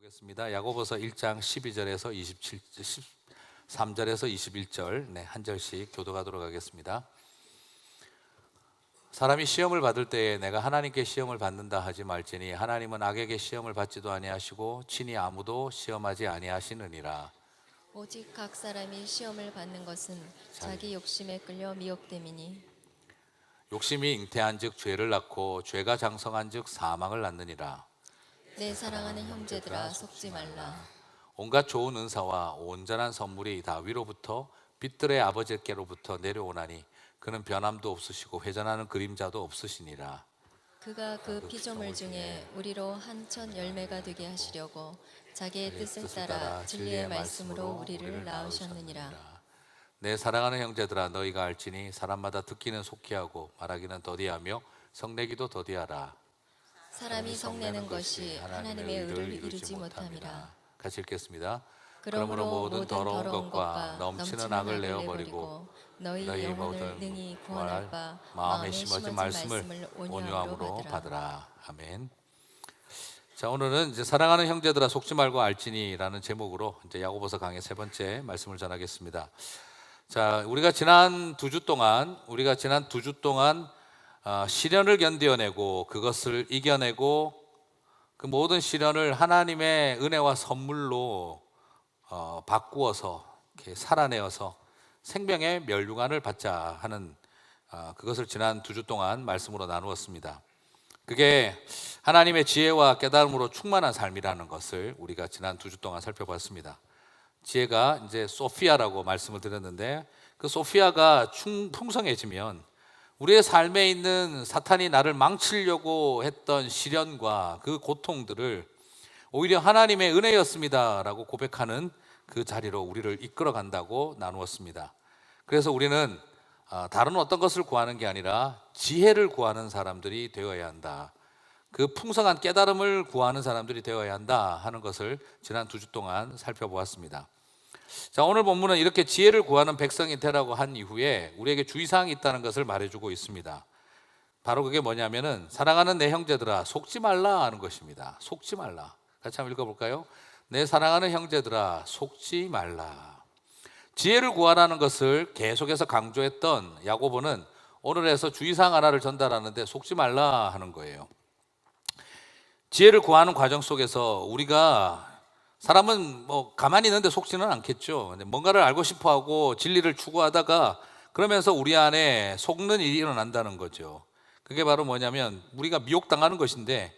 보겠습니다. 야고보서 1장 12절에서 13절에서 21절 한 절씩 교독하도록 하겠습니다. 사람이 시험을 받을 때에 내가 하나님께 시험을 받는다 하지 말지니 하나님은 악에게 시험을 받지도 아니하시고 친히 아무도 시험하지 아니하시느니라. 오직 각 사람이 시험을 받는 것은 자기 욕심에 끌려 미혹됨이니 욕심이 잉태한즉 죄를 낳고 죄가 장성한즉 사망을 낳느니라. 내 사랑하는 형제들아 속지 말라. 온갖 좋은 은사와 온전한 선물이 다 위로부터 빛들의 아버지께로부터 내려오나니 그는 변함도 없으시고 회전하는 그림자도 없으시니라. 그가 그 피조물 중에 우리로 한천 열매가 되게 하시려고 자기의 뜻을 따라 진리의 말씀으로 우리를 낳으셨느니라. 내 사랑하는 형제들아 너희가 알지니 사람마다 듣기는 속히하고 말하기는 더디하며 성내기도 더디하라. 사람이 성내는 것이 하나님의 의를 이루지 못함이라. 같이 읽겠습니다. 그러므로 모든 더러운 것과 넘치는 악을 내어버리고 너희 영혼을 능히 구원할 바 마음에 심어진 말씀을 온유함으로 받으라. 아멘. 자, 오늘은 이제 사랑하는 형제들아 속지 말고 알지니라는 제목으로 이제 야고보서 강의 세 번째 말씀을 전하겠습니다. 자, 우리가 지난 두 주 동안 시련을 견뎌내고 그것을 이겨내고 그 모든 시련을 하나님의 은혜와 선물로 바꾸어서 이렇게 살아내어서 생명의 멸류관을 받자 하는 그것을 지난 두 주 동안 말씀으로 나누었습니다. 그게 하나님의 지혜와 깨달음으로 충만한 삶이라는 것을 우리가 지난 두 주 동안 살펴봤습니다. 지혜가 이제 소피아라고 말씀을 드렸는데 그 소피아가 풍성해지면 우리의 삶에 있는 사탄이 나를 망치려고 했던 시련과 그 고통들을 오히려 하나님의 은혜였습니다라고 고백하는 그 자리로 우리를 이끌어 간다고 나누었습니다. 그래서 우리는 다른 어떤 것을 구하는 게 아니라 지혜를 구하는 사람들이 되어야 한다. 그 풍성한 깨달음을 구하는 사람들이 되어야 한다 하는 것을 지난 두 주 동안 살펴보았습니다. 자, 오늘 본문은 이렇게 지혜를 구하는 백성이 되라고 한 이후에 우리에게 주의사항이 있다는 것을 말해주고 있습니다. 바로 그게 뭐냐면은 사랑하는 내 형제들아 속지 말라 하는 것입니다. 속지 말라. 같이 한번 읽어볼까요? 내 사랑하는 형제들아 속지 말라. 지혜를 구하라는 것을 계속해서 강조했던 야고보는 오늘에서 주의사항 하나를 전달하는데 속지 말라 하는 거예요. 지혜를 구하는 과정 속에서 우리가 사람은 가만히 있는데 속지는 않겠죠. 뭔가를 알고 싶어하고 진리를 추구하다가 그러면서 우리 안에 속는 일이 일어난다는 거죠. 그게 바로 뭐냐면 우리가 미혹당하는 것인데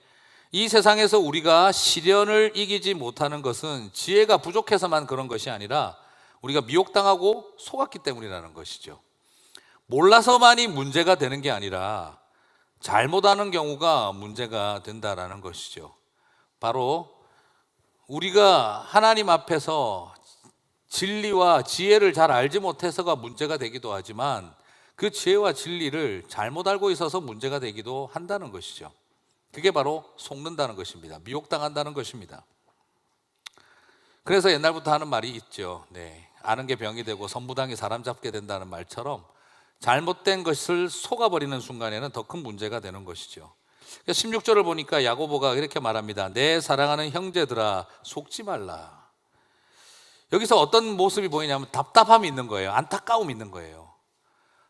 이 세상에서 우리가 시련을 이기지 못하는 것은 지혜가 부족해서만 그런 것이 아니라 우리가 미혹당하고 속았기 때문이라는 것이죠. 몰라서만이 문제가 되는 게 아니라 잘못하는 경우가 문제가 된다라는 것이죠. 바로 우리가 하나님 앞에서 진리와 지혜를 잘 알지 못해서가 문제가 되기도 하지만 그 지혜와 진리를 잘못 알고 있어서 문제가 되기도 한다는 것이죠. 그게 바로 속는다는 것입니다. 미혹당한다는 것입니다. 그래서 옛날부터 하는 말이 있죠. 아는 게 병이 되고 선무당이 사람 잡게 된다는 말처럼 잘못된 것을 속아버리는 순간에는 더 큰 문제가 되는 것이죠. 16절을 보니까 야고보가 이렇게 말합니다. 내 사랑하는 형제들아 속지 말라. 여기서 어떤 모습이 보이냐면 답답함이 있는 거예요. 안타까움이 있는 거예요.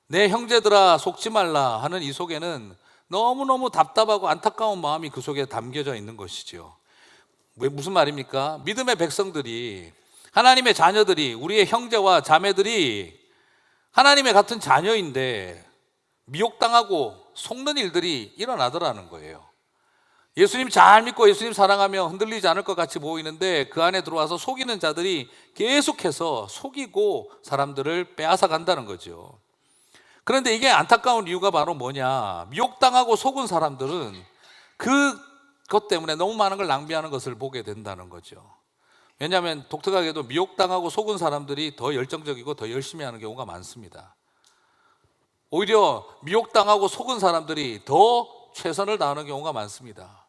내 형제들아 속지 말라 하는 이 속에는 너무너무 답답하고 안타까운 마음이 그 속에 담겨져 있는 것이죠. 무슨 말입니까? 믿음의 백성들이, 하나님의 자녀들이, 우리의 형제와 자매들이 하나님의 같은 자녀인데 미혹당하고 속는 일들이 일어나더라는 거예요. 예수님 잘 믿고 예수님 사랑하며 흔들리지 않을 것 같이 보이는데 그 안에 들어와서 속이는 자들이 계속해서 속이고 사람들을 빼앗아 간다는 거죠. 그런데 이게 안타까운 이유가 바로 뭐냐? 미혹당하고 속은 사람들은 그것 때문에 너무 많은 걸 낭비하는 것을 보게 된다는 거죠. 왜냐하면 독특하게도 미혹당하고 속은 사람들이 더 열정적이고 더 열심히 하는 경우가 많습니다. 오히려 미혹당하고 속은 사람들이 더 최선을 다하는 경우가 많습니다.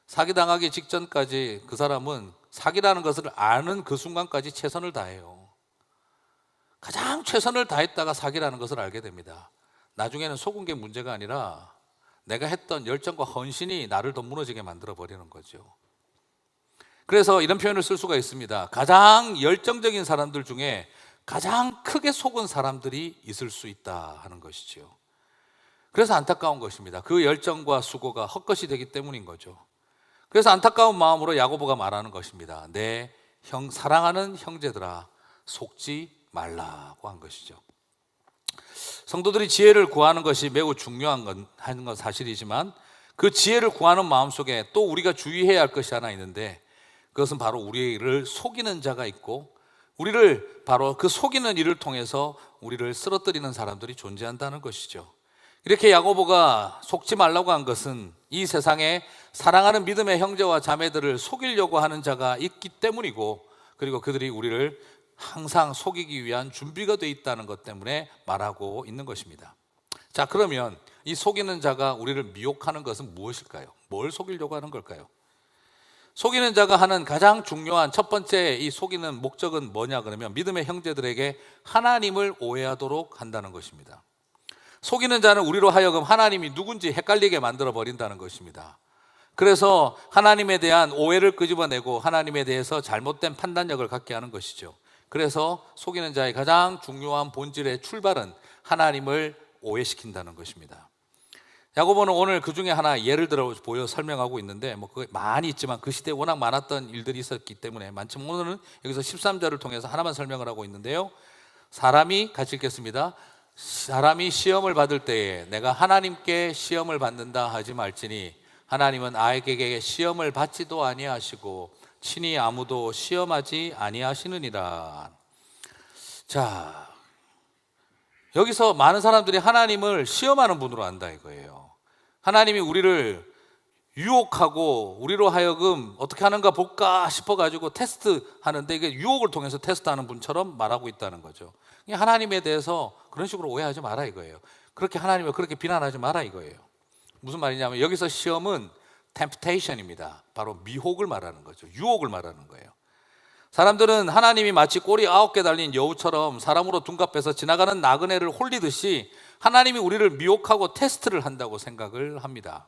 사기당하기 직전까지 그 사람은 사기라는 것을 아는 그 순간까지 최선을 다해요. 가장 최선을 다했다가 사기라는 것을 알게 됩니다. 나중에는 속은 게 문제가 아니라 내가 했던 열정과 헌신이 나를 더 무너지게 만들어 버리는 거죠. 그래서 이런 표현을 쓸 수가 있습니다. 가장 열정적인 사람들 중에 가장 크게 속은 사람들이 있을 수 있다 하는 것이지요. 그래서 안타까운 것입니다. 그 열정과 수고가 헛것이 되기 때문인 거죠. 그래서 안타까운 마음으로 야고보가 말하는 것입니다. 내 사랑하는 형제들아, 속지 말라고 한 것이죠. 성도들이 지혜를 구하는 것이 매우 중요한 건 사실이지만, 그 지혜를 구하는 마음속에 또 우리가 주의해야 할 것이 하나 있는데, 그것은 바로 우리를 속이는 자가 있고, 우리를 바로 그 속이는 일을 통해서 우리를 쓰러뜨리는 사람들이 존재한다는 것이죠. 이렇게 야고보가 속지 말라고 한 것은 이 세상에 사랑하는 믿음의 형제와 자매들을 속이려고 하는 자가 있기 때문이고, 그리고 그들이 우리를 항상 속이기 위한 준비가 돼 있다는 것 때문에 말하고 있는 것입니다. 자, 그러면 이 속이는 자가 우리를 미혹하는 것은 무엇일까요? 뭘 속이려고 하는 걸까요? 속이는 자가 하는 가장 중요한 첫 번째 이 속이는 목적은 뭐냐 그러면, 믿음의 형제들에게 하나님을 오해하도록 한다는 것입니다. 속이는 자는 우리로 하여금 하나님이 누군지 헷갈리게 만들어 버린다는 것입니다. 그래서 하나님에 대한 오해를 끄집어내고 하나님에 대해서 잘못된 판단력을 갖게 하는 것이죠. 그래서 속이는 자의 가장 중요한 본질의 출발은 하나님을 오해시킨다는 것입니다. 야고보는 오늘 그 중에 하나 예를 들어 보여 설명하고 있는데, 그게 많이 있지만 그 시대에 워낙 많았던 일들이 있었기 때문에 많지만, 오늘은 여기서 13절을 통해서 하나만 설명을 하고 있는데요. 같이 읽겠습니다. 사람이 시험을 받을 때에 내가 하나님께 시험을 받는다 하지 말지니, 하나님은 아에게 시험을 받지도 아니하시고 친히 아무도 시험하지 아니하시느니라. 자, 여기서 많은 사람들이 하나님을 시험하는 분으로 안다 이거예요. 하나님이 우리를 유혹하고 우리로 하여금 어떻게 하는가 볼까 싶어가지고 테스트하는데, 이게 유혹을 통해서 테스트하는 분처럼 말하고 있다는 거죠. 하나님에 대해서 그런 식으로 오해하지 마라 이거예요. 그렇게 하나님을 그렇게 비난하지 마라 이거예요. 무슨 말이냐면, 여기서 시험은 temptation입니다. 바로 미혹을 말하는 거죠. 유혹을 말하는 거예요. 사람들은 하나님이 마치 꼬리 9개 달린 여우처럼 사람으로 둔갑해서 지나가는 나그네를 홀리듯이 하나님이 우리를 미혹하고 테스트를 한다고 생각을 합니다.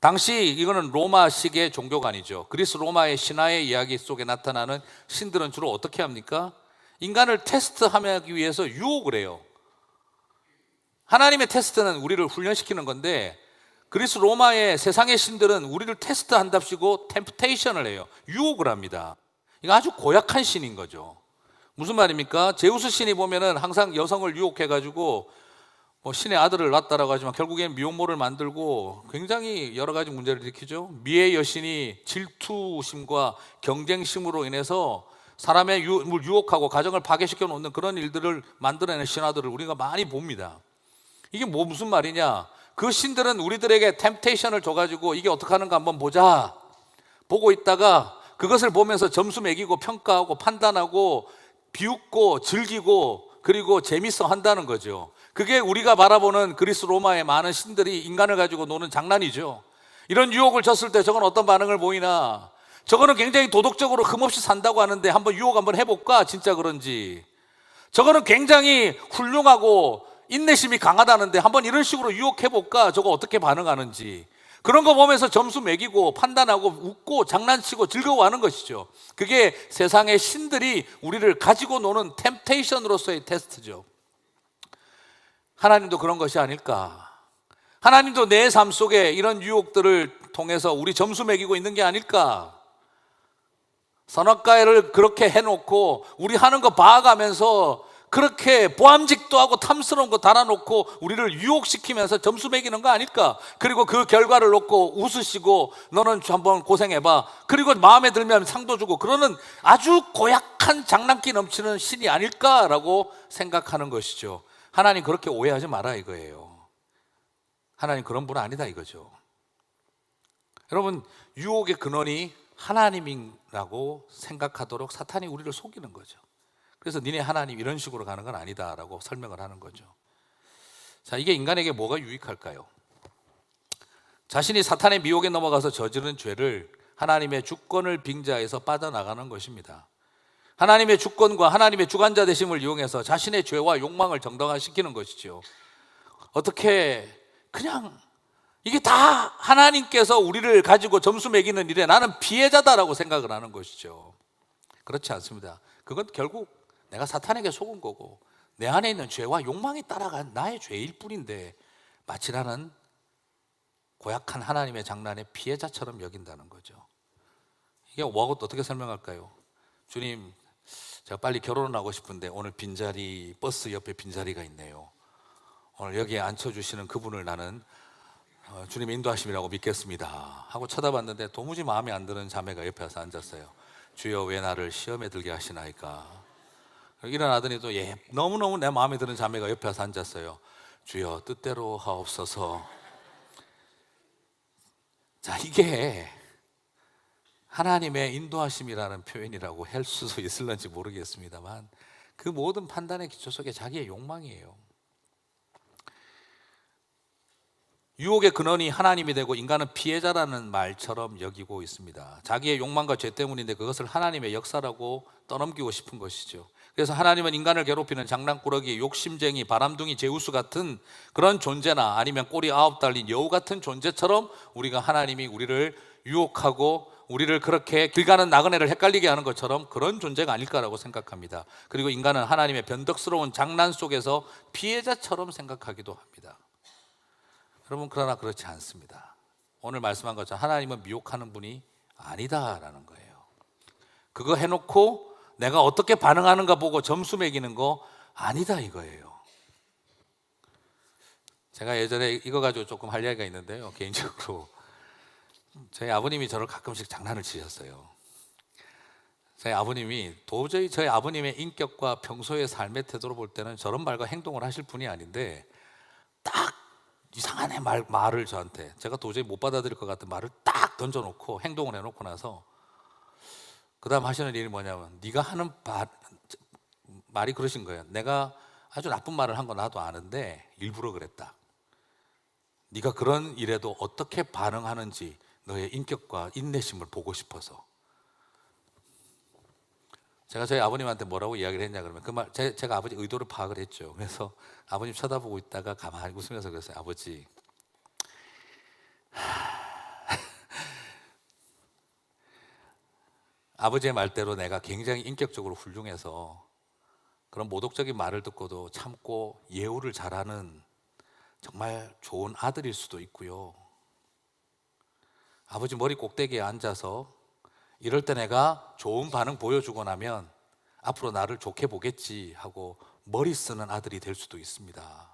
당시 이거는 로마식의 종교관이죠. 그리스 로마의 신화의 이야기 속에 나타나는 신들은 주로 어떻게 합니까? 인간을 테스트하기 위해서 유혹을 해요. 하나님의 테스트는 우리를 훈련시키는 건데, 그리스 로마의 세상의 신들은 우리를 테스트한답시고 템프테이션을 해요. 유혹을 합니다. 이거 아주 고약한 신인 거죠. 무슨 말입니까? 제우스 신이 보면은 항상 여성을 유혹해가지고 신의 아들을 낳았다라고 하지만 결국엔 미혼모를 만들고 굉장히 여러 가지 문제를 일으키죠. 미의 여신이 질투심과 경쟁심으로 인해서 사람의 유혹하고 가정을 파괴시켜 놓는 그런 일들을 만들어내는 신화들을 우리가 많이 봅니다. 이게 무슨 말이냐? 그 신들은 우리들에게 템테이션을 줘가지고 이게 어떻게 하는가 한번 보자, 보고 있다가 그것을 보면서 점수 매기고 평가하고 판단하고 비웃고 즐기고 그리고 재밌어 한다는 거죠. 그게 우리가 바라보는 그리스 로마의 많은 신들이 인간을 가지고 노는 장난이죠. 이런 유혹을 줬을 때 저건 어떤 반응을 보이나? 저거는 굉장히 도덕적으로 흠없이 산다고 하는데 한번 유혹 한번 해볼까? 진짜 그런지. 저거는 굉장히 훌륭하고 인내심이 강하다는데 한번 이런 식으로 유혹해볼까? 저거 어떻게 반응하는지. 그런 거 보면서 점수 매기고 판단하고 웃고 장난치고 즐거워하는 것이죠. 그게 세상의 신들이 우리를 가지고 노는 템테이션으로서의 테스트죠. 하나님도 그런 것이 아닐까? 하나님도 내 삶 속에 이런 유혹들을 통해서 우리 점수 매기고 있는 게 아닐까? 선악과를 그렇게 해놓고 우리 하는 거 봐가면서 그렇게 보암직도 하고 탐스러운 거 달아놓고 우리를 유혹시키면서 점수 매기는 거 아닐까? 그리고 그 결과를 놓고 웃으시고 너는 한번 고생해봐, 그리고 마음에 들면 상도 주고 그러는 아주 고약한 장난기 넘치는 신이 아닐까라고 생각하는 것이죠. 하나님 그렇게 오해하지 마라 이거예요. 하나님 그런 분 아니다 이거죠. 여러분, 유혹의 근원이 하나님이라고 생각하도록 사탄이 우리를 속이는 거죠. 그래서 니네 하나님 이런 식으로 가는 건 아니다라고 설명을 하는 거죠. 자, 이게 인간에게 뭐가 유익할까요? 자신이 사탄의 미혹에 넘어가서 저지른 죄를 하나님의 주권을 빙자해서 빠져나가는 것입니다. 하나님의 주권과 하나님의 주관자 되심을 이용해서 자신의 죄와 욕망을 정당화시키는 것이죠. 어떻게 그냥 이게 다 하나님께서 우리를 가지고 점수 매기는 일에 나는 피해자다라고 생각을 하는 것이죠. 그렇지 않습니다. 그건 결국 내가 사탄에게 속은 거고 내 안에 있는 죄와 욕망에 따라간 나의 죄일 뿐인데 마치 나는 고약한 하나님의 장난의 피해자처럼 여긴다는 거죠. 이게 뭐하고 어떻게 설명할까요? 주님, 제가 빨리 결혼을 하고 싶은데 오늘 빈자리, 버스 옆에 빈자리가 있네요. 오늘 여기에 앉혀주시는 그분을 나는 주님의 인도하심이라고 믿겠습니다 하고 쳐다봤는데 도무지 마음에 안 드는 자매가 옆에 와서 앉았어요. 주여 왜 나를 시험에 들게 하시나이까. 일어나더니 또 너무너무 내 마음에 드는 자매가 옆에 와서 앉았어요. 주여 뜻대로 하옵소서. 자, 이게 하나님의 인도하심이라는 표현이라고 할 수도 있을런지 모르겠습니다만 그 모든 판단의 기초 속에 자기의 욕망이에요. 유혹의 근원이 하나님이 되고 인간은 피해자라는 말처럼 여기고 있습니다. 자기의 욕망과 죄 때문인데 그것을 하나님의 역사라고 떠넘기고 싶은 것이죠. 그래서 하나님은 인간을 괴롭히는 장난꾸러기, 욕심쟁이, 바람둥이 제우스 같은 그런 존재나 아니면 꼬리 9 달린 여우 같은 존재처럼 우리가 하나님이 우리를 유혹하고 우리를 그렇게 길 가는 나그네를 헷갈리게 하는 것처럼 그런 존재가 아닐까라고 생각합니다. 그리고 인간은 하나님의 변덕스러운 장난 속에서 피해자처럼 생각하기도 합니다. 여러분, 그러나 그렇지 않습니다. 오늘 말씀한 것처럼 하나님은 미혹하는 분이 아니다라는 거예요. 그거 해놓고 내가 어떻게 반응하는가 보고 점수 매기는 거 아니다 이거예요. 제가 예전에 이거 가지고 조금 할 이야기가 있는데요. 개인적으로 저희 아버님이 저를 가끔씩 장난을 치셨어요. 저희 아버님이 도저히 저희 아버님의 인격과 평소의 삶의 태도로 볼 때는 저런 말과 행동을 하실 분이 아닌데 딱 이상한 말을 저한테 제가 도저히 못 받아들일 것 같은 말을 딱 던져놓고 행동을 해놓고 나서 그 다음 하시는 일이 뭐냐면 네가 하는 말이 그러신 거예요. 내가 아주 나쁜 말을 한 거 나도 아는데 일부러 그랬다. 네가 그런 일에도 어떻게 반응하는지 너의 인격과 인내심을 보고 싶어서. 제가 저희 아버님한테 뭐라고 이야기를 했냐 그러면 그 말 제가 아버지 의도를 파악을 했죠. 그래서 아버님 쳐다보고 있다가 가만히 웃으면서 그랬어요. 아버지, 아버지의 말대로 내가 굉장히 인격적으로 훌륭해서 그런 모독적인 말을 듣고도 참고 예우를 잘하는 정말 좋은 아들일 수도 있고요. 아버지 머리 꼭대기에 앉아서 이럴 때 내가 좋은 반응 보여주고 나면 앞으로 나를 좋게 보겠지 하고 머리 쓰는 아들이 될 수도 있습니다.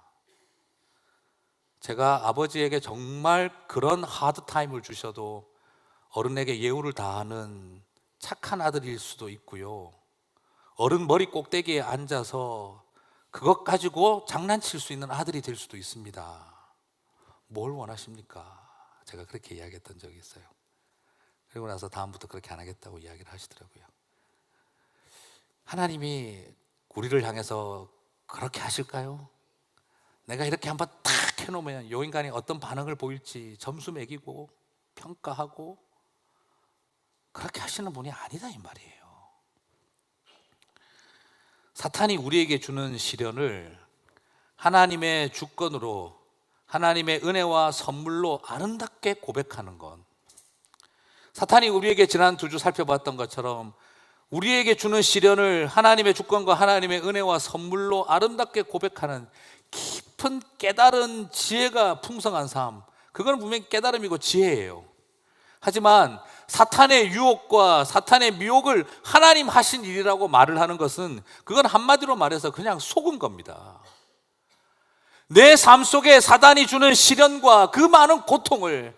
제가 아버지에게 정말 그런 하드타임을 주셔도 어른에게 예우를 다하는 착한 아들일 수도 있고요. 어른 머리 꼭대기에 앉아서 그것 가지고 장난칠 수 있는 아들이 될 수도 있습니다. 뭘 원하십니까? 제가 그렇게 이야기했던 적이 있어요. 그리고 나서 다음부터 그렇게 안 하겠다고 이야기를 하시더라고요. 하나님이 우리를 향해서 그렇게 하실까요? 내가 이렇게 한번 탁 해놓으면 이 인간이 어떤 반응을 보일지 점수 매기고 평가하고 그렇게 하시는 분이 아니다 이 말이에요. 사탄이 우리에게 주는 시련을 하나님의 주권으로 하나님의 은혜와 선물로 아름답게 고백하는 것, 사탄이 우리에게 지난 2주 살펴봤던 것처럼 우리에게 주는 시련을 하나님의 주권과 하나님의 은혜와 선물로 아름답게 고백하는 깊은 깨달은 지혜가 풍성한 삶, 그건 분명히 깨달음이고 지혜예요. 하지만 사탄의 유혹과 사탄의 미혹을 하나님 하신 일이라고 말을 하는 것은 그건 한마디로 말해서 그냥 속은 겁니다. 내 삶 속에 사단이 주는 시련과 그 많은 고통을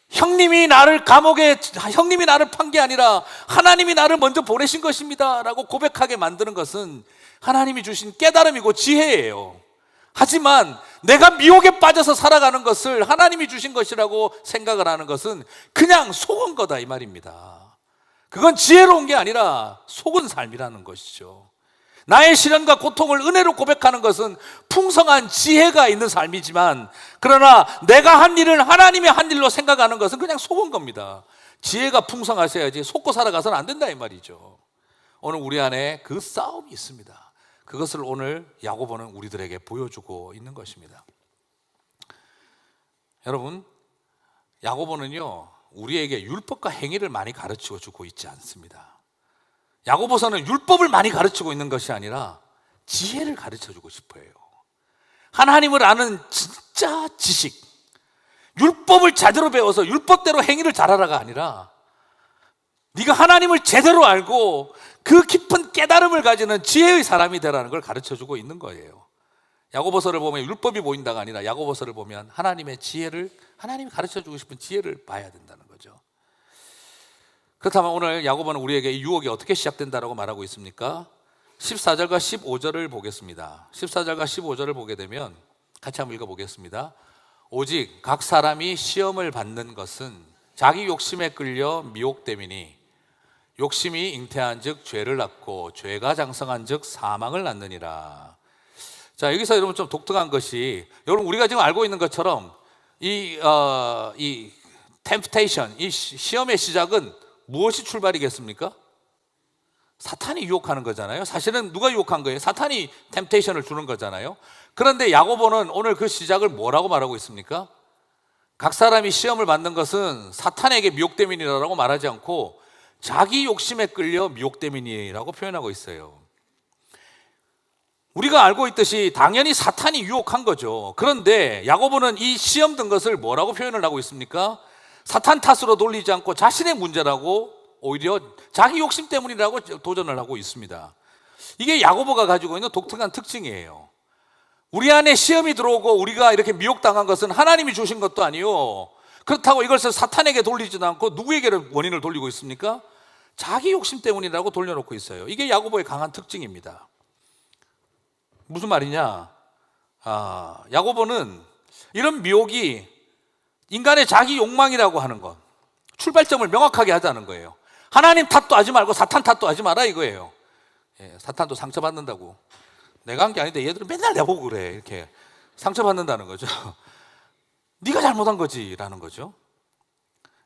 형님이 나를 판 게 아니라 하나님이 나를 먼저 보내신 것입니다 라고 고백하게 만드는 것은 하나님이 주신 깨달음이고 지혜예요. 하지만 내가 미혹에 빠져서 살아가는 것을 하나님이 주신 것이라고 생각을 하는 것은 그냥 속은 거다 이 말입니다. 그건 지혜로운 게 아니라 속은 삶이라는 것이죠. 나의 시련과 고통을 은혜로 고백하는 것은 풍성한 지혜가 있는 삶이지만, 그러나 내가 한 일을 하나님이 한 일로 생각하는 것은 그냥 속은 겁니다. 지혜가 풍성하셔야지 속고 살아가서는 안 된다 이 말이죠. 오늘 우리 안에 그 싸움이 있습니다. 그것을 오늘 야고보는 우리들에게 보여주고 있는 것입니다. 여러분, 야고보는요, 우리에게 율법과 행위를 많이 가르치고 주고 있지 않습니다. 야고보서는 율법을 많이 가르치고 있는 것이 아니라 지혜를 가르쳐 주고 싶어요. 하나님을 아는 진짜 지식, 율법을 제대로 배워서 율법대로 행위를 잘하라가 아니라 네가 하나님을 제대로 알고 그 깊은 깨달음을 가지는 지혜의 사람이 되라는 걸 가르쳐 주고 있는 거예요. 야고보서를 보면 율법이 보인다가 아니라 야고보서를 보면 하나님의 지혜를, 하나님이 가르쳐 주고 싶은 지혜를 봐야 된다는 거죠. 그렇다면 오늘 야고보는 우리에게 이 유혹이 어떻게 시작된다라고 말하고 있습니까? 14절과 15절을 보겠습니다. 14절과 15절을 보게 되면 같이 한번 읽어보겠습니다. 오직 각 사람이 시험을 받는 것은 자기 욕심에 끌려 미혹됨이니 욕심이 잉태한 즉 죄를 낳고 죄가 장성한 즉 사망을 낳느니라. 자, 여기서 여러분 좀 독특한 것이, 여러분 우리가 지금 알고 있는 것처럼 이 temptation, 이 시험의 시작은 무엇이 출발이겠습니까? 사탄이 유혹하는 거잖아요. 사실은 누가 유혹한 거예요? 사탄이 템테이션을 주는 거잖아요. 그런데 야고보는 오늘 그 시작을 뭐라고 말하고 있습니까? 각 사람이 시험을 받는 것은 사탄에게 미혹됨이라고 말하지 않고 자기 욕심에 끌려 미혹됨이라고 표현하고 있어요. 우리가 알고 있듯이 당연히 사탄이 유혹한 거죠. 그런데 야고보는 이 시험 든 것을 뭐라고 표현을 하고 있습니까? 사탄 탓으로 돌리지 않고 자신의 문제라고, 오히려 자기 욕심 때문이라고 도전을 하고 있습니다. 이게 야고보가 가지고 있는 독특한 특징이에요. 우리 안에 시험이 들어오고 우리가 이렇게 미혹당한 것은 하나님이 주신 것도 아니요, 그렇다고 이것을 사탄에게 돌리지도 않고 누구에게 원인을 돌리고 있습니까? 자기 욕심 때문이라고 돌려놓고 있어요. 이게 야고보의 강한 특징입니다. 무슨 말이냐? 야고보는 이런 미혹이 인간의 자기 욕망이라고 하는 것, 출발점을 명확하게 하자는 거예요. 하나님 탓도 하지 말고 사탄 탓도 하지 마라 이거예요. 사탄도 상처받는다고. 내가 한 게 아닌데 얘들은 맨날 내보고 그래. 이렇게 상처받는다는 거죠. 네가 잘못한 거지 라는 거죠.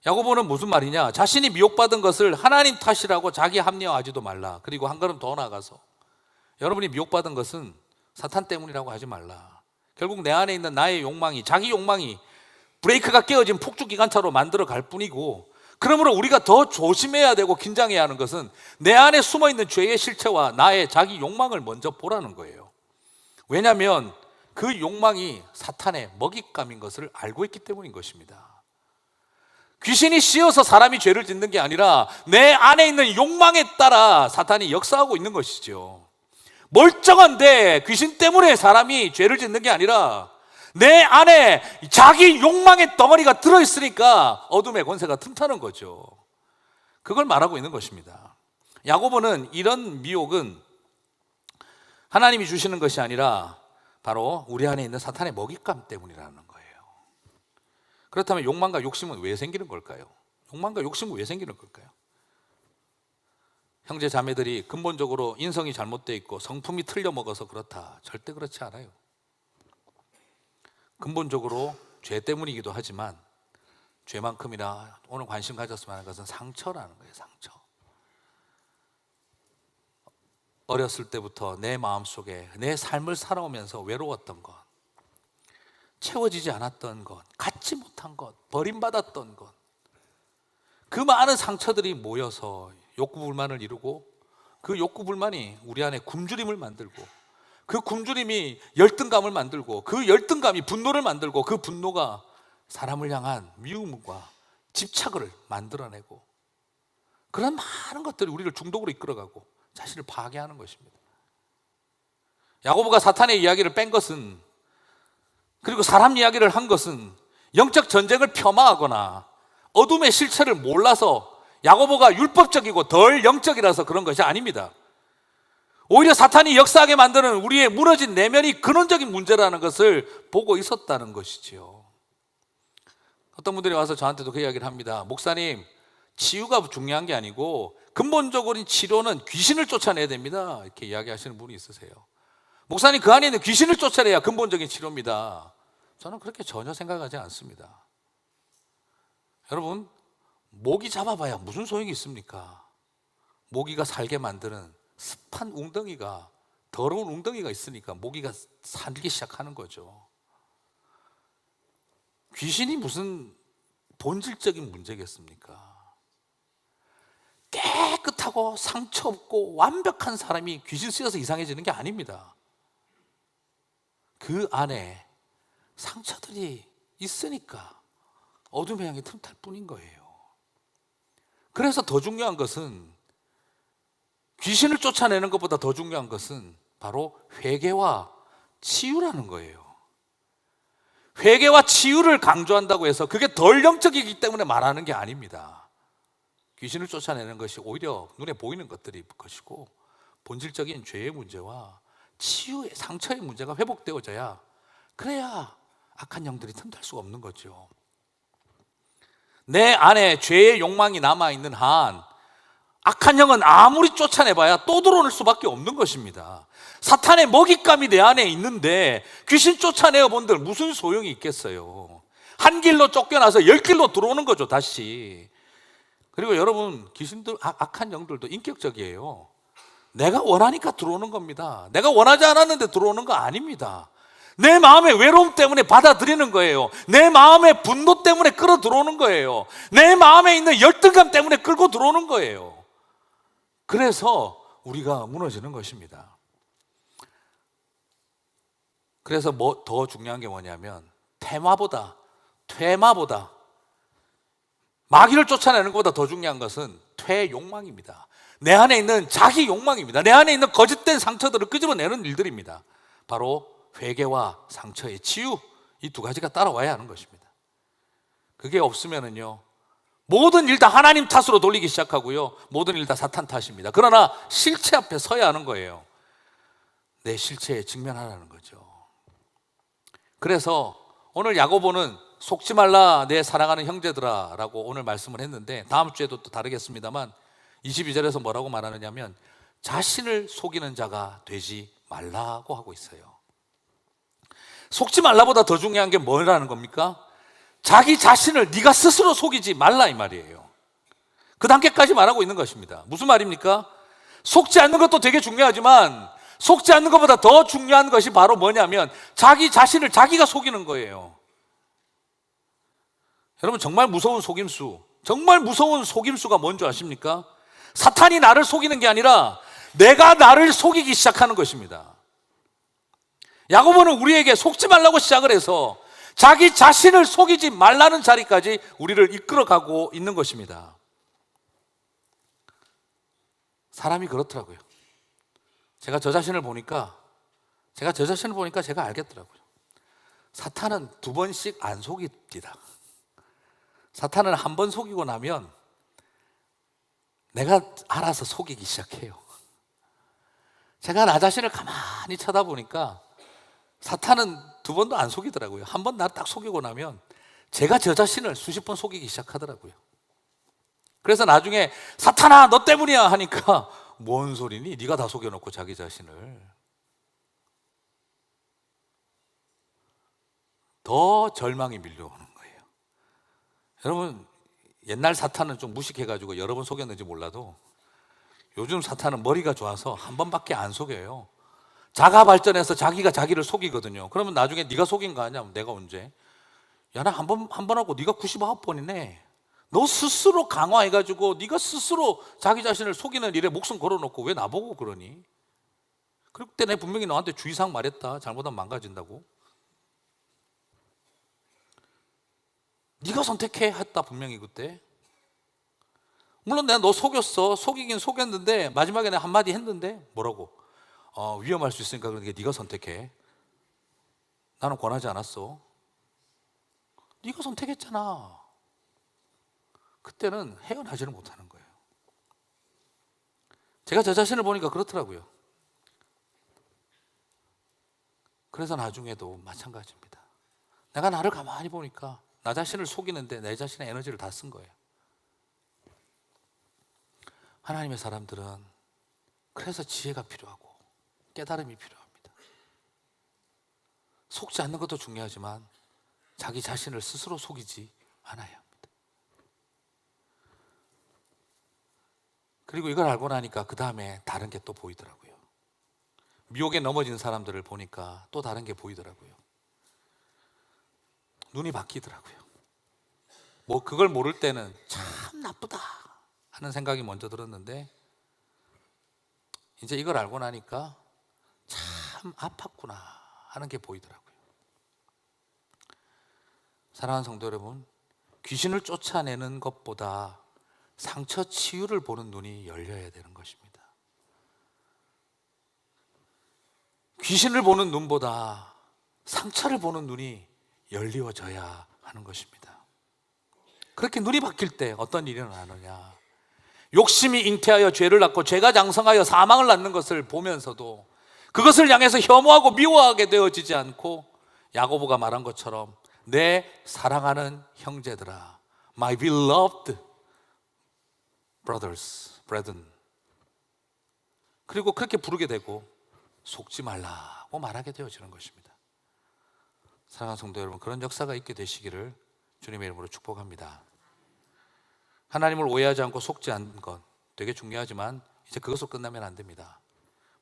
야고보는 무슨 말이냐? 자신이 미혹받은 것을 하나님 탓이라고 자기 합리화하지도 말라. 그리고 한 걸음 더 나아가서 여러분이 미혹받은 것은 사탄 때문이라고 하지 말라. 결국 내 안에 있는 나의 욕망이, 자기 욕망이 브레이크가 깨어진 폭죽기관차로 만들어 갈 뿐이고, 그러므로 우리가 더 조심해야 되고 긴장해야 하는 것은 내 안에 숨어있는 죄의 실체와 나의 자기 욕망을 먼저 보라는 거예요. 왜냐하면 그 욕망이 사탄의 먹잇감인 것을 알고 있기 때문인 것입니다. 귀신이 씌어서 사람이 죄를 짓는 게 아니라 내 안에 있는 욕망에 따라 사탄이 역사하고 있는 것이죠. 멀쩡한데 귀신 때문에 사람이 죄를 짓는 게 아니라 내 안에 자기 욕망의 덩어리가 들어있으니까 어둠의 권세가 틈타는 거죠. 그걸 말하고 있는 것입니다. 야고보는 이런 미혹은 하나님이 주시는 것이 아니라 바로 우리 안에 있는 사탄의 먹잇감 때문이라는 거예요. 그렇다면 욕망과 욕심은 왜 생기는 걸까요? 욕망과 욕심은 왜 생기는 걸까요? 형제 자매들이 근본적으로 인성이 잘못되어 있고 성품이 틀려 먹어서 그렇다, 절대 그렇지 않아요. 근본적으로 죄 때문이기도 하지만 죄만큼이나 오늘 관심 가졌으면 하는 것은 상처라는 거예요. 상처. 어렸을 때부터 내 마음속에 내 삶을 살아오면서 외로웠던 것, 채워지지 않았던 것, 갖지 못한 것, 버림받았던 것, 그 많은 상처들이 모여서 욕구불만을 이루고 그 욕구불만이 우리 안에 굶주림을 만들고 그 굶주림이 열등감을 만들고 그 열등감이 분노를 만들고 그 분노가 사람을 향한 미움과 집착을 만들어내고 그런 많은 것들이 우리를 중독으로 이끌어가고 자신을 파괴하는 것입니다. 야고보가 사탄의 이야기를 뺀 것은, 그리고 사람 이야기를 한 것은 영적 전쟁을 폄하하거나 어둠의 실체를 몰라서 야고보가 율법적이고 덜 영적이라서 그런 것이 아닙니다. 오히려 사탄이 역사하게 만드는 우리의 무너진 내면이 근원적인 문제라는 것을 보고 있었다는 것이지요. 어떤 분들이 와서 저한테도 그 이야기를 합니다. 목사님, 치유가 중요한 게 아니고 근본적인 치료는 귀신을 쫓아내야 됩니다. 이렇게 이야기하시는 분이 있으세요. 목사님, 그 안에 있는 귀신을 쫓아내야 근본적인 치료입니다. 저는 그렇게 전혀 생각하지 않습니다. 여러분, 모기 잡아봐야 무슨 소용이 있습니까? 모기가 살게 만드는 습한 웅덩이가, 더러운 웅덩이가 있으니까 모기가 살기 시작하는 거죠. 귀신이 무슨 본질적인 문제겠습니까? 깨끗하고 상처 없고 완벽한 사람이 귀신 쓰여서 이상해지는 게 아닙니다. 그 안에 상처들이 있으니까 어둠의 향이 틈탈 뿐인 거예요. 그래서 더 중요한 것은, 귀신을 쫓아내는 것보다 더 중요한 것은 바로 회개와 치유라는 거예요. 회개와 치유를 강조한다고 해서 그게 덜 영적이기 때문에 말하는 게 아닙니다. 귀신을 쫓아내는 것이 오히려 눈에 보이는 것들이 것이고, 본질적인 죄의 문제와 치유의, 상처의 문제가 회복되어져야, 그래야 악한 영들이 틈탈 수가 없는 거죠. 내 안에 죄의 욕망이 남아있는 한 악한 영은 아무리 쫓아내봐야 또 들어올 수밖에 없는 것입니다. 사탄의 먹잇감이 내 안에 있는데 귀신 쫓아내어 본들 무슨 소용이 있겠어요? 한 길로 쫓겨나서 10길로 들어오는 거죠, 다시. 그리고 여러분, 귀신들, 악한 영들도 인격적이에요. 내가 원하니까 들어오는 겁니다. 내가 원하지 않았는데 들어오는 거 아닙니다. 내 마음의 외로움 때문에 받아들이는 거예요. 내 마음의 분노 때문에 끌어 들어오는 거예요. 내 마음에 있는 열등감 때문에 끌고 들어오는 거예요. 그래서 우리가 무너지는 것입니다. 그래서 더 중요한 게 뭐냐면, 퇴마보다 마귀를 쫓아내는 것보다 더 중요한 것은 퇴욕망입니다. 내 안에 있는 자기 욕망입니다. 내 안에 있는 거짓된 상처들을 끄집어내는 일들입니다. 바로 회개와 상처의 치유, 이 두 가지가 따라와야 하는 것입니다. 그게 없으면은요, 모든 일 다 하나님 탓으로 돌리기 시작하고요, 모든 일 다 사탄 탓입니다. 그러나 실체 앞에 서야 하는 거예요. 내 실체에 직면하라는 거죠. 그래서 오늘 야고보는 속지 말라 내 사랑하는 형제들아 라고 오늘 말씀을 했는데, 다음 주에도 또 다르겠습니다만 22절에서 뭐라고 말하느냐면, 자신을 속이는 자가 되지 말라고 하고 있어요. 속지 말라보다 더 중요한 게 뭐라는 겁니까? 자기 자신을 네가 스스로 속이지 말라, 이 말이에요. 그 단계까지 말하고 있는 것입니다. 무슨 말입니까? 속지 않는 것도 되게 중요하지만 속지 않는 것보다 더 중요한 것이 바로 뭐냐면, 자기 자신을 자기가 속이는 거예요. 여러분, 정말 무서운 속임수가 뭔지 아십니까? 사탄이 나를 속이는 게 아니라 내가 나를 속이기 시작하는 것입니다. 야고보는 우리에게 속지 말라고 시작을 해서 자기 자신을 속이지 말라는 자리까지 우리를 이끌어가고 있는 것입니다. 사람이 그렇더라고요. 제가 저 자신을 보니까 제가 알겠더라고요. 사탄은 2번씩 안 속입니다. 사탄은 한 번 속이고 나면 내가 알아서 속이기 시작해요. 제가 나 자신을 가만히 쳐다보니까 사탄은 2번도 안 속이더라고요. 한 번 나 딱 속이고 나면 제가 저 자신을 수십 번 속이기 시작하더라고요. 그래서 나중에 사탄아 너 때문이야 하니까, 뭔 소리니? 네가 다 속여놓고 자기 자신을. 더 절망이 밀려오는 거예요. 여러분, 옛날 사탄은 좀 무식해가지고 여러 번 속였는지 몰라도 요즘 사탄은 머리가 좋아서 한 번밖에 안 속여요. 자가 발전해서 자기가 자기를 속이거든요. 그러면 나중에 네가 속인 거 아니야? 내가 언제? 야, 나 한 번 하고 네가 99번이네. 너 스스로 강화해가지고 네가 스스로 자기 자신을 속이는 일에 목숨 걸어놓고 왜 나보고 그러니? 그때 내가 분명히 너한테 주의사항 말했다. 잘못하면 망가진다고. 네가 선택해 했다 분명히 그때. 물론 내가 너 속였어. 속이긴 속였는데 마지막에 내가 한마디 했는데 뭐라고? 위험할 수 있으니까 그러니까 네가 선택해. 나는 권하지 않았어. 네가 선택했잖아. 그때는 헤어나지를 못하는 거예요. 제가 저 자신을 보니까 그렇더라고요. 그래서 나중에도 마찬가지입니다. 내가 나를 가만히 보니까 나 자신을 속이는데 내 자신의 에너지를 다 쓴 거예요. 하나님의 사람들은 그래서 지혜가 필요하고 깨달음이 필요합니다. 속지 않는 것도 중요하지만 자기 자신을 스스로 속이지 않아야 합니다. 그리고 이걸 알고 나니까 그 다음에 다른 게 또 보이더라고요. 미혹에 넘어진 사람들을 보니까 또 다른 게 보이더라고요. 눈이 바뀌더라고요. 뭐 그걸 모를 때는 참 나쁘다 하는 생각이 먼저 들었는데 이제 이걸 알고 나니까 참 아팠구나 하는 게 보이더라고요. 사랑하는 성도 여러분, 귀신을 쫓아내는 것보다 상처 치유를 보는 눈이 열려야 되는 것입니다. 귀신을 보는 눈보다 상처를 보는 눈이 열리워져야 하는 것입니다. 그렇게 눈이 바뀔 때 어떤 일이 일어나느냐, 욕심이 잉태하여 죄를 낳고 죄가 장성하여 사망을 낳는 것을 보면서도 그것을 향해서 혐오하고 미워하게 되어지지 않고 야고보가 말한 것처럼 내 사랑하는 형제들아, my beloved brothers, brethren, 그리고 그렇게 부르게 되고 속지 말라고 말하게 되어지는 것입니다. 사랑하는 성도 여러분, 그런 역사가 있게 되시기를 주님의 이름으로 축복합니다. 하나님을 오해하지 않고 속지 않는 것 되게 중요하지만 이제 그것으로 끝나면 안 됩니다.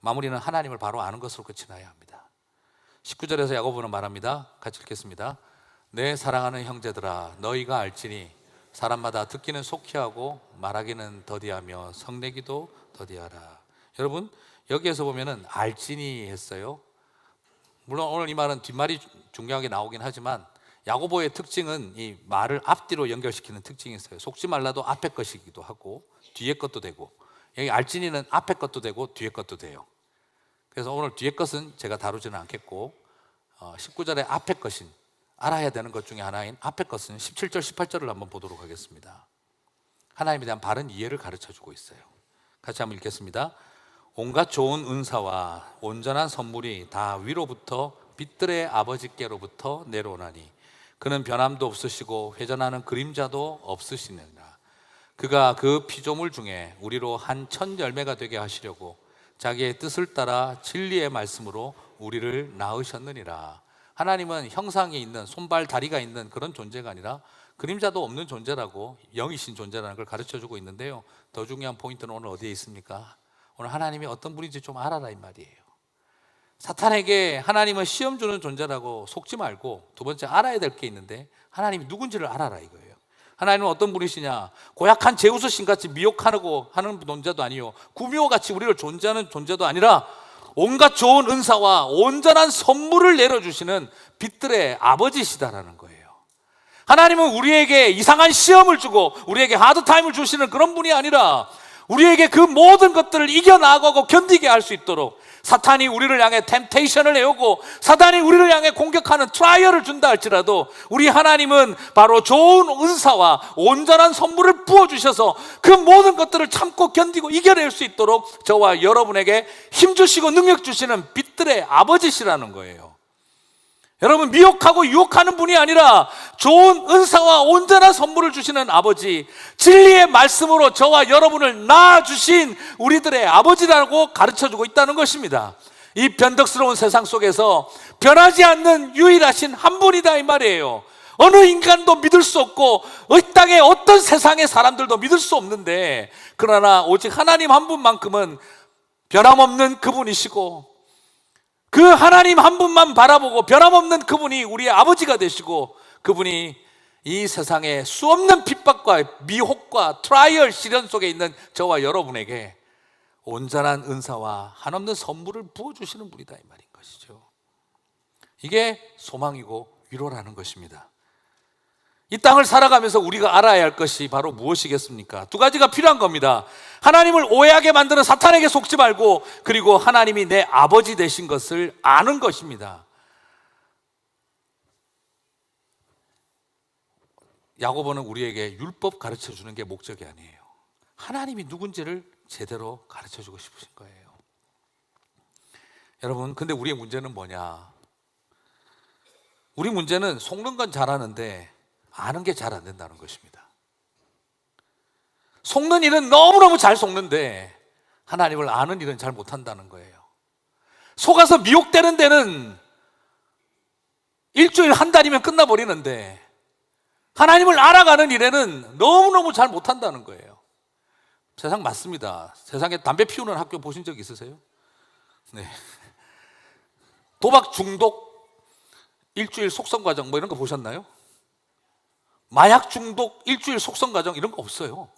마무리는 하나님을 바로 아는 것으로 끝이 나야 합니다. 19절에서 야고보는 말합니다. 같이 읽겠습니다. 내 사랑하는 형제들아, 너희가 알지니 사람마다 듣기는 속히 하고 말하기는 더디하며 성내기도 더디하라. 여러분, 여기에서 보면은 알지니 했어요. 물론 오늘 이 말은 뒷말이 중요하게 나오긴 하지만 야고보의 특징은 이 말을 앞뒤로 연결시키는 특징이 있어요. 속지 말라도 앞에 것이기도 하고 뒤에 것도 되고, 여기 알지니는 앞에 것도 되고 뒤에 것도 돼요. 그래서 오늘 뒤에 것은 제가 다루지는 않겠고 19절의 앞에 것인, 알아야 되는 것 중에 하나인 앞에 것은 17절 18절을 한번 보도록 하겠습니다. 하나님에 대한 바른 이해를 가르쳐주고 있어요. 같이 한번 읽겠습니다. 온갖 좋은 은사와 온전한 선물이 다 위로부터 빛들의 아버지께로부터 내려오나니 그는 변함도 없으시고 회전하는 그림자도 없으시느니라. 그가 그 피조물 중에 우리로 한 천 열매가 되게 하시려고 자기의 뜻을 따라 진리의 말씀으로 우리를 낳으셨느니라. 하나님은 형상이 있는, 손발 다리가 있는 그런 존재가 아니라 그림자도 없는 존재라고, 영이신 존재라는 걸 가르쳐주고 있는데요, 더 중요한 포인트는 오늘 어디에 있습니까? 오늘 하나님이 어떤 분인지 좀 알아라 이 말이에요. 사탄에게 하나님은 시험 주는 존재라고 속지 말고 두 번째 알아야 될 게 있는데 하나님이 누군지를 알아라 이거예요. 하나님은 어떤 분이시냐? 고약한 제우스 신같이 미혹하고 하는 존재도 아니요, 구미호같이 우리를 존재하는 존재도 아니라 온갖 좋은 은사와 온전한 선물을 내려주시는 빛들의 아버지시다라는 거예요. 하나님은 우리에게 이상한 시험을 주고 우리에게 하드타임을 주시는 그런 분이 아니라 우리에게 그 모든 것들을 이겨나가고 견디게 할 수 있도록 사탄이 우리를 향해 템테이션을 해오고 사탄이 우리를 향해 공격하는 트라이얼을 준다 할지라도 우리 하나님은 바로 좋은 은사와 온전한 선물을 부어주셔서 그 모든 것들을 참고 견디고 이겨낼 수 있도록 저와 여러분에게 힘주시고 능력 주시는 빛들의 아버지시라는 거예요. 여러분, 미혹하고 유혹하는 분이 아니라 좋은 은사와 온전한 선물을 주시는 아버지, 진리의 말씀으로 저와 여러분을 낳아주신 우리들의 아버지라고 가르쳐주고 있다는 것입니다. 이 변덕스러운 세상 속에서 변하지 않는 유일하신 한 분이다 이 말이에요. 어느 인간도 믿을 수 없고 이 땅의 어떤 세상의 사람들도 믿을 수 없는데, 그러나 오직 하나님 한 분만큼은 변함없는 그분이시고 그 하나님 한 분만 바라보고 변함없는 그분이 우리의 아버지가 되시고 그분이 이 세상에 수없는 핍박과 미혹과 트라이얼 시련 속에 있는 저와 여러분에게 온전한 은사와 한없는 선물을 부어주시는 분이다 이 말인 것이죠. 이게 소망이고 위로라는 것입니다. 이 땅을 살아가면서 우리가 알아야 할 것이 바로 무엇이겠습니까? 두 가지가 필요한 겁니다. 하나님을 오해하게 만드는 사탄에게 속지 말고, 그리고 하나님이 내 아버지 되신 것을 아는 것입니다. 야고보는 우리에게 율법 가르쳐주는 게 목적이 아니에요. 하나님이 누군지를 제대로 가르쳐주고 싶으신 거예요. 여러분, 근데 우리의 문제는 뭐냐? 우리 문제는 속는 건 잘하는데 아는 게 잘 안 된다는 것입니다. 속는 일은 너무너무 잘 속는데 하나님을 아는 일은 잘 못한다는 거예요. 속아서 미혹되는 데는 일주일 한 달이면 끝나버리는데 하나님을 알아가는 일에는 너무너무 잘 못한다는 거예요. 세상 맞습니다. 세상에 담배 피우는 학교 보신 적 있으세요? 네. 도박 중독 일주일 속성 과정 뭐 이런 거 보셨나요? 마약 중독 일주일 속성 과정 이런 거 없어요.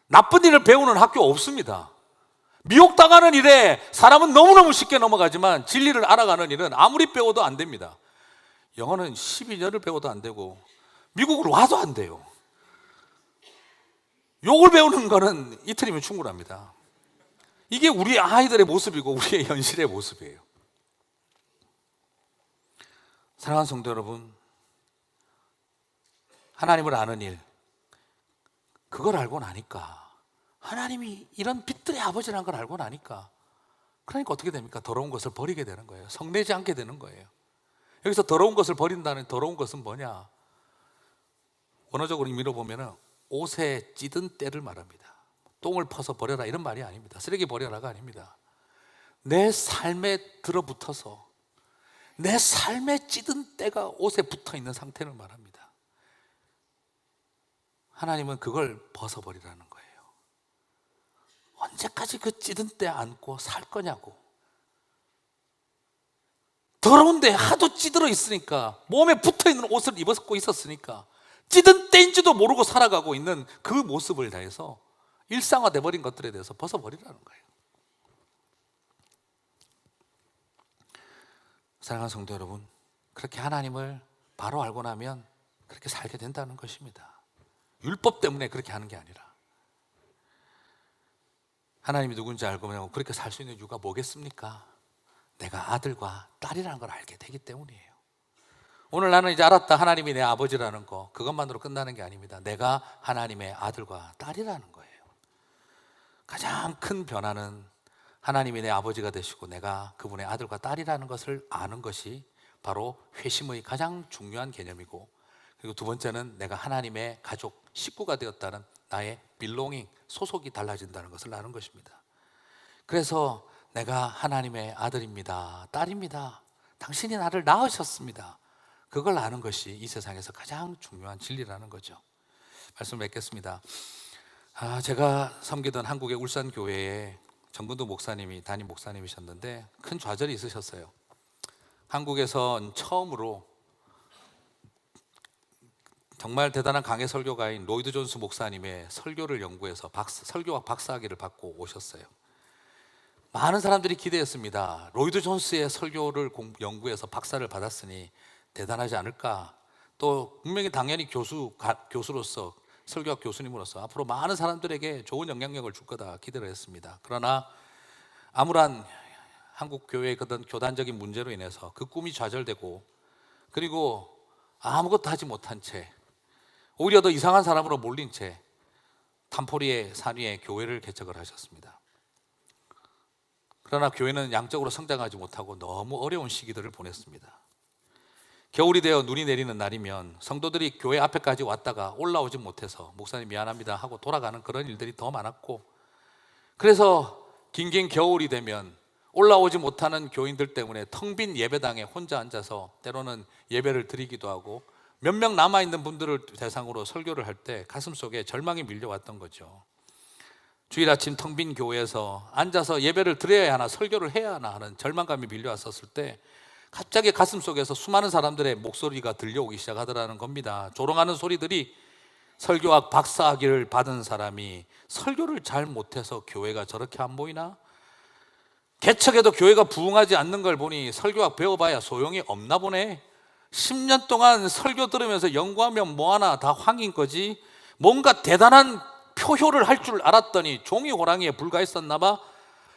나쁜 일을 배우는 학교 없습니다. 미혹당하는 일에 사람은 너무너무 쉽게 넘어가지만 진리를 알아가는 일은 아무리 배워도 안 됩니다. 영어는 12년을 배워도 안 되고 미국으로 와도 안 돼요. 욕을 배우는 거는 이틀이면 충분합니다. 이게 우리 아이들의 모습이고 우리의 현실의 모습이에요. 사랑하는 성도 여러분, 하나님을 아는 일, 그걸 알고 나니까, 하나님이 이런 빛들의 아버지라는 걸 알고 나니까, 그러니까 어떻게 됩니까? 더러운 것을 버리게 되는 거예요. 성내지 않게 되는 거예요. 여기서 더러운 것을 버린다는 더러운 것은 뭐냐? 원어적으로 의미로 보면 옷에 찌든 때를 말합니다. 똥을 퍼서 버려라 이런 말이 아닙니다. 쓰레기 버려라가 아닙니다. 내 삶에 들어붙어서 내 삶에 찌든 때가 옷에 붙어 있는 상태를 말합니다. 하나님은 그걸 벗어버리라는 거예요. 언제까지 그 찌든 때 안고 살 거냐고. 더러운데 하도 찌들어 있으니까, 몸에 붙어 있는 옷을 입었고 있었으니까 찌든 때인지도 모르고 살아가고 있는 그 모습을 다해서 일상화돼 버린 것들에 대해서 벗어버리라는 거예요. 사랑하는 성도 여러분, 그렇게 하나님을 바로 알고 나면 그렇게 살게 된다는 것입니다. 율법 때문에 그렇게 하는 게 아니라 하나님이 누군지 알고 그렇게 살 수 있는 이유가 뭐겠습니까? 내가 아들과 딸이라는 걸 알게 되기 때문이에요. 오늘 나는 이제 알았다, 하나님이 내 아버지라는 거. 그것만으로 끝나는 게 아닙니다. 내가 하나님의 아들과 딸이라는 거예요. 가장 큰 변화는 하나님이 내 아버지가 되시고 내가 그분의 아들과 딸이라는 것을 아는 것이 바로 회심의 가장 중요한 개념이고, 그리고 두 번째는 내가 하나님의 가족, 식구가 되었다는 나의 belonging, 소속이 달라진다는 것을 아는 것입니다. 그래서 내가 하나님의 아들입니다, 딸입니다, 당신이 나를 낳으셨습니다, 그걸 아는 것이 이 세상에서 가장 중요한 진리라는 거죠. 말씀 맺겠습니다. 제가 섬기던 한국의 울산교회에 정근도 목사님이 담임 목사님이셨는데 큰 좌절이 있으셨어요. 한국에선 처음으로 정말 대단한 강해 설교가인 로이드 존스 목사님의 설교를 연구해서 설교학 박사학위를 받고 오셨어요. 많은 사람들이 기대했습니다. 로이드 존스의 설교를 연구해서 박사를 받았으니 대단하지 않을까. 또 분명히 당연히 교수로서, 설교학 교수님으로서 앞으로 많은 사람들에게 좋은 영향력을 줄 거다 기대를 했습니다. 그러나 암울한 한국 교회의 그런 교단적인 문제로 인해서 그 꿈이 좌절되고, 그리고 아무것도 하지 못한 채 오히려 더 이상한 사람으로 몰린 채 탄포리의 산 위에 교회를 개척을 하셨습니다. 그러나 교회는 양적으로 성장하지 못하고 너무 어려운 시기들을 보냈습니다. 겨울이 되어 눈이 내리는 날이면 성도들이 교회 앞에까지 왔다가 올라오지 못해서 목사님 미안합니다 하고 돌아가는 그런 일들이 더 많았고, 그래서 긴긴 겨울이 되면 올라오지 못하는 교인들 때문에 텅 빈 예배당에 혼자 앉아서 때로는 예배를 드리기도 하고, 몇 명 남아있는 분들을 대상으로 설교를 할 때 가슴속에 절망이 밀려왔던 거죠. 주일 아침 텅 빈 교회에서 앉아서 예배를 드려야 하나 설교를 해야 하나 하는 절망감이 밀려왔었을 때 갑자기 가슴속에서 수많은 사람들의 목소리가 들려오기 시작하더라는 겁니다. 조롱하는 소리들이, 설교학 박사학위를 받은 사람이 설교를 잘 못해서 교회가 저렇게 안 보이나? 개척해도 교회가 부흥하지 않는 걸 보니 설교학 배워봐야 소용이 없나 보네. 10년 동안 설교 들으면서 연구하면 뭐하나 다 황인 거지. 뭔가 대단한 표효를 할 줄 알았더니 종이 호랑이에 불과했었나 봐.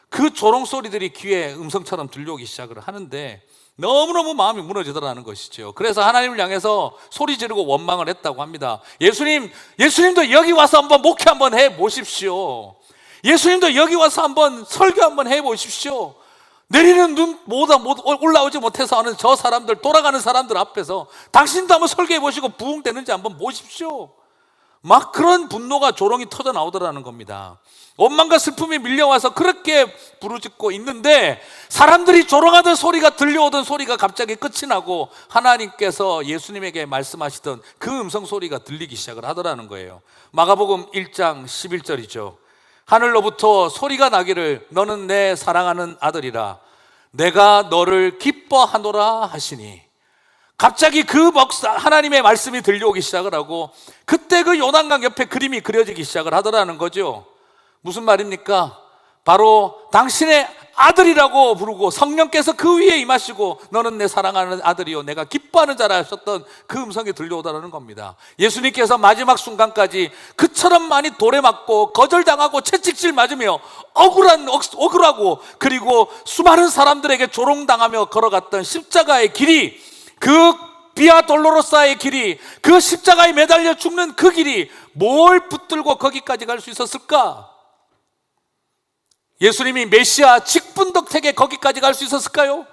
그 조롱 소리들이 귀에 음성처럼 들려오기 시작을 하는데 너무너무 마음이 무너지더라는 것이죠. 그래서 하나님을 향해서 소리 지르고 원망을 했다고 합니다. 예수님도 여기 와서 한번 목회 한번 해보십시오. 예수님도 여기 와서 한번 설교 한번 해보십시오. 내리는 눈 올라오지 못해서 하는 저 사람들, 돌아가는 사람들 앞에서 당신도 한번 설교해 보시고 부흥되는지 한번 보십시오. 막 그런 분노가 조롱이 터져 나오더라는 겁니다. 원망과 슬픔이 밀려와서 그렇게 부르짖고 있는데 사람들이 조롱하던 소리가, 들려오던 소리가 갑자기 끝이 나고 하나님께서 예수님에게 말씀하시던 그 음성 소리가 들리기 시작을 하더라는 거예요. 마가복음 1장 11절이죠. 하늘로부터 소리가 나기를 너는 내 사랑하는 아들이라 내가 너를 기뻐하노라 하시니, 갑자기 그 하나님의 말씀이 들려오기 시작을 하고 그때 그 요단강 옆에 그림이 그려지기 시작을 하더라는 거죠. 무슨 말입니까? 바로 당신의 아들이라고 부르고 성령께서 그 위에 임하시고 너는 내 사랑하는 아들이요 내가 기뻐하는 자라 하셨던 그 음성이 들려오더라는 겁니다. 예수님께서 마지막 순간까지 그처럼 많이 돌에 맞고 거절당하고 채찍질 맞으며 억울하고 그리고 수많은 사람들에게 조롱당하며 걸어갔던 십자가의 길이, 그 비아 돌로로사의 길이, 그 십자가에 매달려 죽는 그 길이 뭘 붙들고 거기까지 갈 수 있었을까? 예수님이 메시아 직분덕택에 거기까지 갈 수 있었을까요?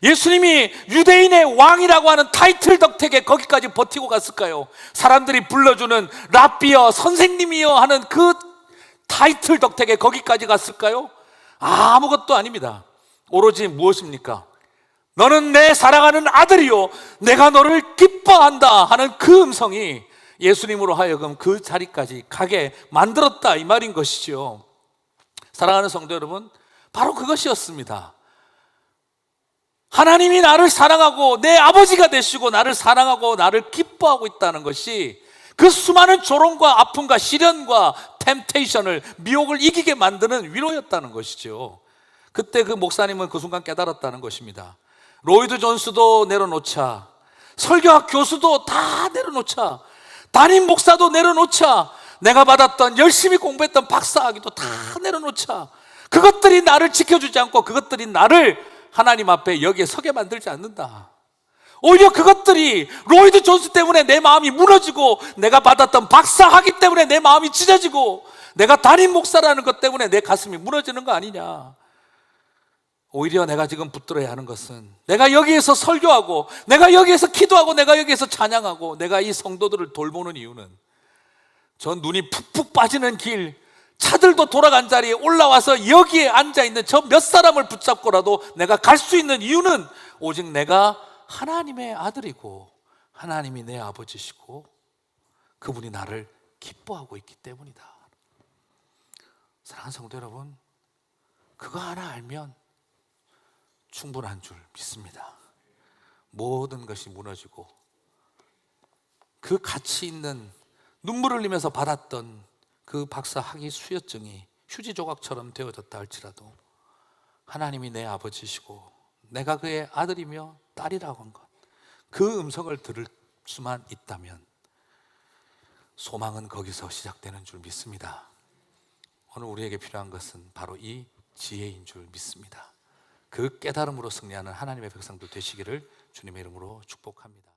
예수님이 유대인의 왕이라고 하는 타이틀 덕택에 거기까지 버티고 갔을까요? 사람들이 불러주는 랍비여 선생님이여 하는 그 타이틀 덕택에 거기까지 갔을까요? 아무것도 아닙니다. 오로지 무엇입니까? 너는 내 사랑하는 아들이요 내가 너를 기뻐한다 하는 그 음성이 예수님으로 하여금 그 자리까지 가게 만들었다 이 말인 것이죠. 사랑하는 성도 여러분, 바로 그것이었습니다. 하나님이 나를 사랑하고 내 아버지가 되시고 나를 사랑하고 나를 기뻐하고 있다는 것이 그 수많은 조롱과 아픔과 시련과 템테이션을, 미혹을 이기게 만드는 위로였다는 것이죠. 그때 그 목사님은 그 순간 깨달았다는 것입니다. 로이드 존스도 내려놓자, 설교학 교수도 다 내려놓자, 담임 목사도 내려놓자, 내가 받았던 열심히 공부했던 박사학위도 다 내려놓자, 그것들이 나를 지켜주지 않고 그것들이 나를 하나님 앞에 여기에 서게 만들지 않는다. 오히려 그것들이 로이드 존스 때문에 내 마음이 무너지고 내가 받았던 박사학위 때문에 내 마음이 찢어지고 내가 담임 목사라는 것 때문에 내 가슴이 무너지는 거 아니냐. 오히려 내가 지금 붙들어야 하는 것은 내가 여기에서 설교하고 내가 여기에서 기도하고 내가 여기에서 찬양하고 내가 이 성도들을 돌보는 이유는 저 눈이 푹푹 빠지는 길, 차들도 돌아간 자리에 올라와서 여기에 앉아있는 저 몇 사람을 붙잡고라도 내가 갈 수 있는 이유는 오직 내가 하나님의 아들이고 하나님이 내 아버지시고 그분이 나를 기뻐하고 있기 때문이다. 사랑하는 성도 여러분, 그거 하나 알면 충분한 줄 믿습니다. 모든 것이 무너지고 그 가치 있는 눈물 흘리면서 받았던 그 박사 학위 수여증이 휴지 조각처럼 되어졌다 할지라도 하나님이 내 아버지시고 내가 그의 아들이며 딸이라고 한 것, 그 음성을 들을 수만 있다면 소망은 거기서 시작되는 줄 믿습니다. 오늘 우리에게 필요한 것은 바로 이 지혜인 줄 믿습니다. 그 깨달음으로 승리하는 하나님의 백성들 되시기를 주님의 이름으로 축복합니다.